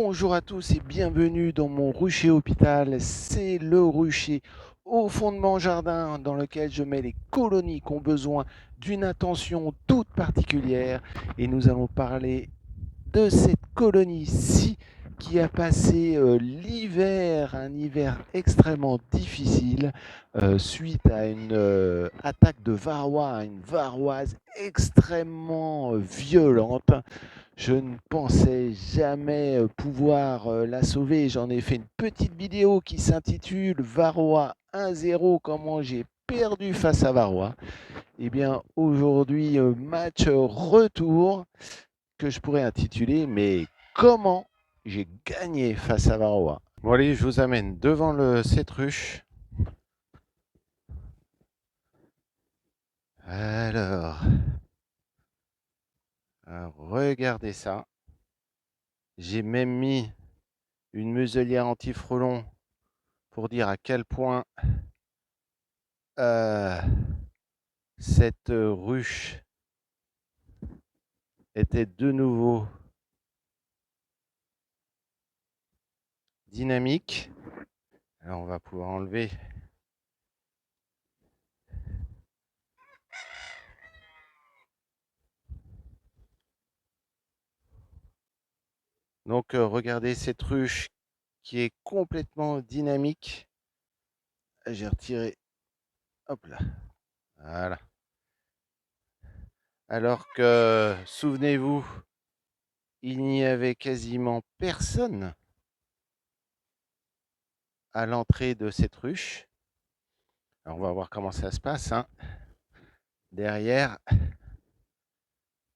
Bonjour à tous et bienvenue dans mon rucher hôpital. C'est le rucher au fond de mon jardin dans lequel je mets les colonies qui ont besoin d'une attention toute particulière. Et nous allons parler de cette colonie-ci qui a passé l'hiver, un hiver extrêmement difficile suite à une attaque de varroa, une varroise extrêmement violente. Je ne pensais jamais pouvoir la sauver. J'en ai fait une petite vidéo qui s'intitule Varroa 1-0, comment j'ai perdu face à Varroa. Eh bien, aujourd'hui, match retour que je pourrais intituler Mais comment j'ai gagné face à Varroa. Bon, allez, je vous amène devant cette ruche. Alors, regardez ça. J'ai même mis une muselière anti-frelon pour dire à quel point cette ruche était de nouveau dynamique. Alors on va pouvoir enlever. Donc regardez cette ruche qui est complètement dynamique. J'ai retiré. Hop là. Voilà. Alors que, souvenez-vous, il n'y avait quasiment personne à l'entrée de cette ruche. Alors on va voir comment ça se passe. Derrière,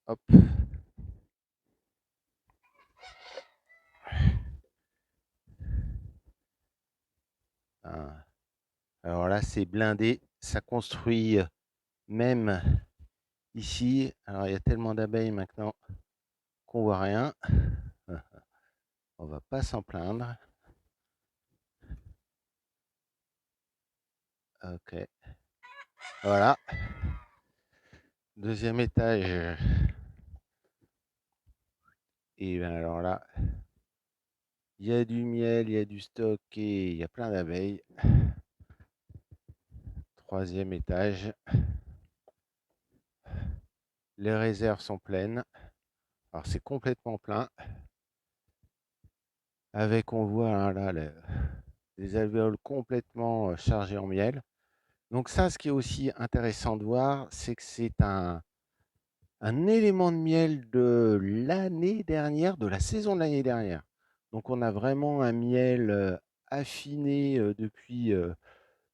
hop. Alors là, c'est blindé. Ça construit même ici. Alors il y a tellement d'abeilles maintenant qu'on voit rien. On va pas s'en plaindre. Ok. Voilà. Deuxième étage. Et bien alors là, il y a du miel, il y a du stock et il y a plein d'abeilles. Troisième étage. Les réserves sont pleines. Alors c'est complètement plein. Avec, on voit là, les alvéoles complètement chargées en miel. Donc ça, ce qui est aussi intéressant de voir, c'est que c'est un élément de miel de l'année dernière, de la saison de l'année dernière. Donc on a vraiment un miel affiné depuis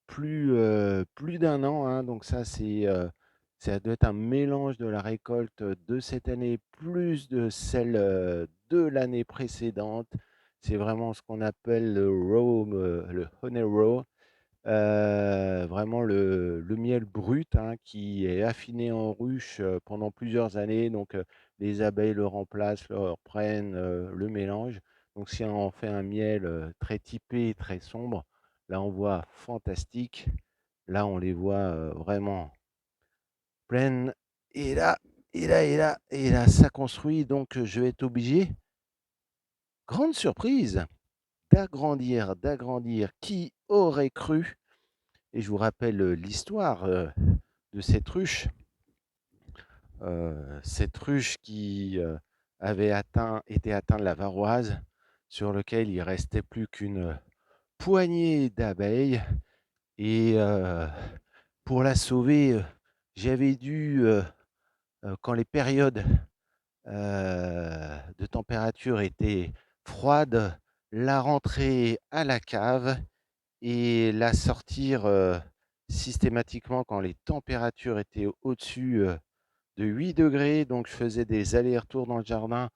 plus d'un an. Donc ça doit être un mélange de la récolte de cette année plus de celle de l'année précédente. C'est vraiment ce qu'on appelle le honey raw. Vraiment le miel brut qui est affiné en ruche pendant plusieurs années. Donc les abeilles le remplacent, le reprennent, le mélange. Donc si on fait un miel très typé, très sombre, là on voit fantastique. Là on les voit vraiment pleines. Et là, et là, et là, et là, ça construit. Donc je vais être obligé, grande surprise, d'agrandir. Qui aurait cru? Et je vous rappelle l'histoire de cette ruche qui avait été atteinte de la varroise, sur lequel il restait plus qu'une poignée d'abeilles. Et pour la sauver, j'avais dû, quand les périodes de température étaient froides, la rentrer à la cave et la sortir systématiquement quand les températures étaient au-dessus de 8 degrés. Donc je faisais des allers-retours dans le jardin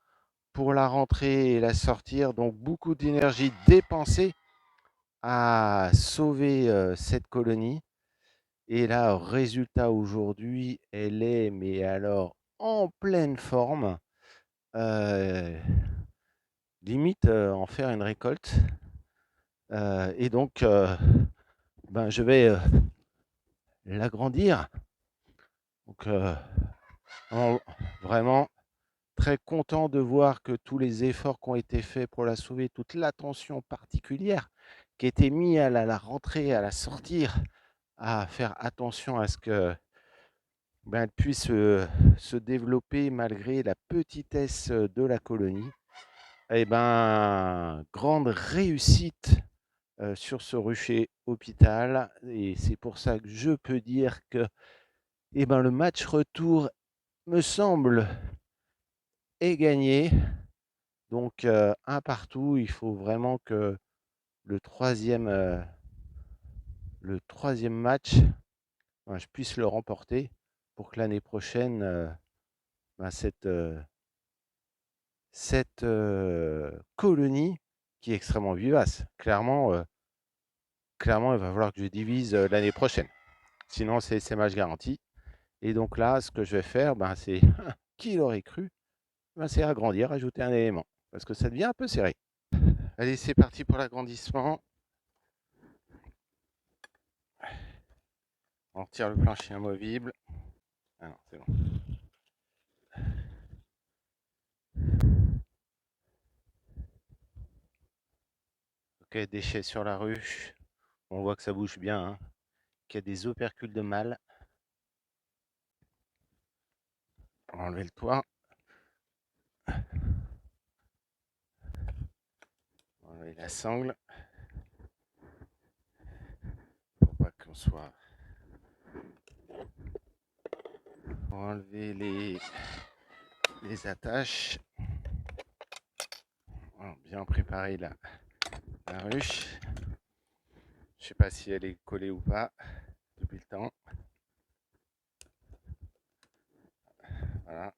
pour la rentrer et la sortir. Donc beaucoup d'énergie dépensée à sauver cette colonie. Et là, résultat aujourd'hui, elle est, mais alors, en pleine forme. Euh, Limite en faire une récolte. Et donc, je vais l'agrandir. Donc, vraiment, Très content de voir que tous les efforts qui ont été faits pour la sauver, toute l'attention particulière qui a été mise à la rentrée, à la sortir, à faire attention à ce que elle puisse se développer malgré la petitesse de la colonie. Eh ben, grande réussite sur ce rucher hôpital. Et c'est pour ça que je peux dire que le match retour me semble est gagné. Donc un partout, il faut vraiment que le troisième, match, je puisse le remporter pour que l'année prochaine, cette colonie qui est extrêmement vivace, clairement, il va falloir que je divise l'année prochaine. Sinon, c'est match garanti. Et donc là, ce que je vais faire, c'est qui l'aurait cru, c'est agrandir, ajouter un élément, parce que ça devient un peu serré. Allez, c'est parti pour l'agrandissement. On retire le plancher amovible. Ah non, c'est bon. Ok, déchets sur la ruche. On voit que ça bouge bien, hein, qu'il y a des opercules de mâle. On va enlever le toit. On va enlever la sangle. Pour pas qu'on soit... On va enlever les attaches. On va bien préparer la ruche. Je sais pas si elle est collée ou pas depuis le temps. Voilà,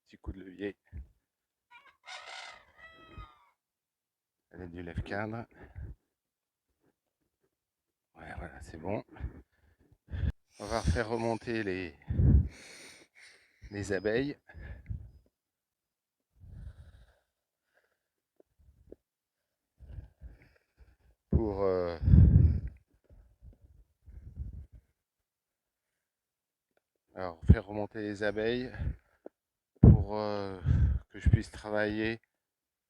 petit coup de levier. Elle est du lève-cadre. Ouais, voilà, c'est bon. On va refaire remonter les abeilles. Pour alors faire remonter les abeilles pour que je puisse travailler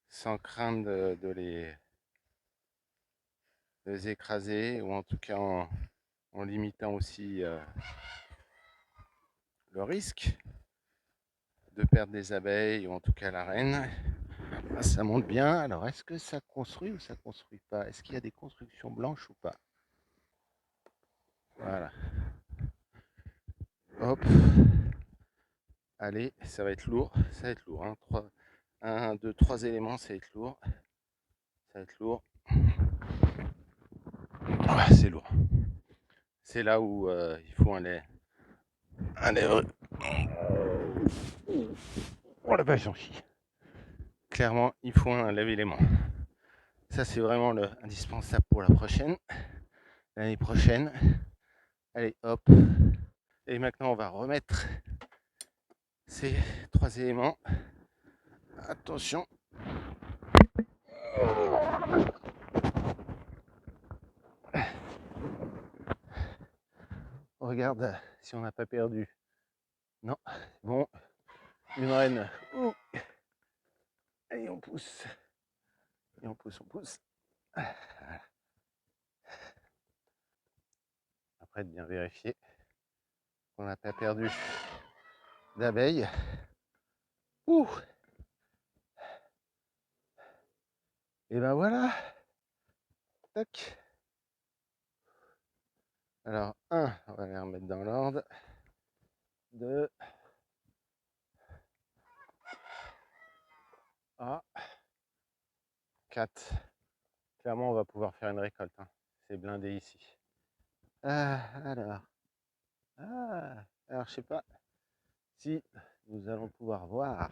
sans crainte de les écraser, ou en tout cas en limitant aussi le risque de perdre des abeilles, ou en tout cas la reine. Ça monte bien. Alors, est-ce que ça construit ou ça construit pas? Est-ce qu'il y a des constructions blanches ou pas? Voilà. Hop. Allez, ça va être lourd. Ça va être lourd. Hein. 1, 2, 3 éléments, ça va être lourd. Ça va être lourd. Ouais, c'est lourd. C'est là où il faut un lait. Oh la vache, j'en chie. Clairement, il faut un lève-élément. Ça, c'est vraiment le indispensable pour l'année prochaine. Allez, hop. Et maintenant, on va remettre ces 3 éléments. Attention. On regarde si on n'a pas perdu. Non, bon. Une reine. Ouh. Allez, on pousse. Et on pousse, on pousse. Voilà. Après de bien vérifier qu'on n'a pas perdu d'abeilles. Ouh. Et ben voilà. Tac. Alors, 1, on va les remettre dans l'ordre. 2. Ah. 4. Clairement, on va pouvoir faire une récolte. Hein. C'est blindé ici. Alors. Alors, je sais pas si nous allons pouvoir voir